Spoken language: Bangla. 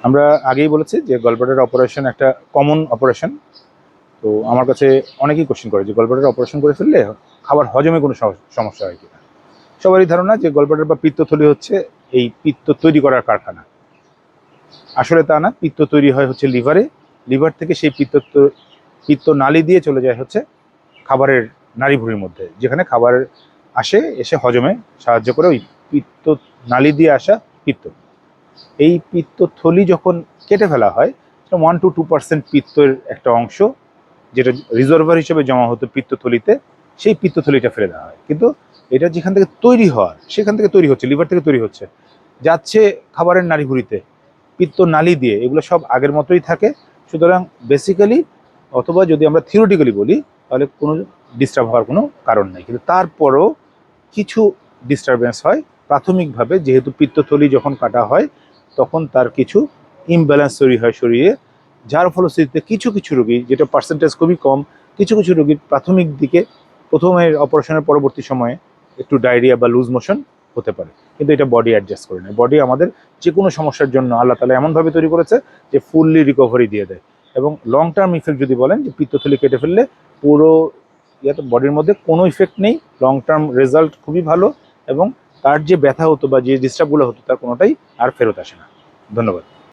আমরা আগেই বলেছি যে গলব্লাডার অপারেশন একটা কমন অপারেশন। তো আমার কাছে অনেকেই কোশ্চেন করে যে গলব্লাডার অপারেশন করে ফেললে খাবার হজমে কোনো সমস্যা হয় কিনা। সবারই ধারণা যে গলব্লাডার বা পিত্তথলি হচ্ছে এই পিত্ত তৈরি করার কারখানা। আসলে তা না, পিত্ত তৈরি হয় হচ্ছে লিভারে। লিভার থেকে সেই পিত্ত নালী দিয়ে চলে যায় হচ্ছে খাবারের নাড়িভুঁড়ির মধ্যে, যেখানে খাবার এসে হজমে সাহায্য করে ওই পিত্ত নালী দিয়ে আসা পিত্ত। এই পিত্তথলি যখন কেটে ফেলা হয়, 1-2% পিত্তের একটা অংশ যেটা রিজার্ভার হিসেবে জমা হতো পিত্তথলিতে, সেই পিত্তথলিটা ফেলে দেওয়া হয়। কিন্তু এটা যেখান থেকে তৈরি হওয়ার সেখান থেকে তৈরি হচ্ছে, লিভার থেকে তৈরি হচ্ছে, যাচ্ছে খাবারের নাড়িভুঁড়িতে পিত্ত নালী দিয়ে, এগুলো সব আগের মতোই থাকে। সুতরাং বেসিক্যালি, অথবা যদি আমরা থিওরিটিক্যালি বলি, তাহলে কোনো ডিস্টার্ব হওয়ার কোনো কারণ নেই। কিন্তু তারপরও কিছু ডিস্টারবেন্স হয় প্রাথমিকভাবে, যেহেতু পিত্তথলি যখন কাটা হয় তখন তার কিছু ইমব্যালেন্স তৈরি হয় শরীরে, যার ফলশ্রুতিতে কিছু কিছু রোগী, যেটা পার্সেন্টেজ খুবই কম, কিছু কিছু রোগীর প্রাথমিক দিকে প্রথমের অপারেশনের পরবর্তী সময়ে একটু ডায়রিয়া বা লুজ মোশন হতে পারে। কিন্তু এটা বডি অ্যাডজাস্ট করে নেয়। বডি আমাদের যে কোনো সমস্যার জন্য আল্লাহ তাআলা এমনভাবে তৈরি করেছে যে ফুললি রিকভারি দিয়ে দেয়। এবং লং টার্ম ইফেক্ট যদি বলেন, যে পিত্তথলি কেটে ফেললে পুরো ইয়াতে বডির মধ্যে কোনো ইফেক্ট নেই, লং টার্ম রেজাল্ট খুবই ভালো, এবং তার যে ব্যথা হতো বা যে ডিস্টার্বগুলো হতো তার কোনোটাই আর ফেরত আসে না। ধন্যবাদ।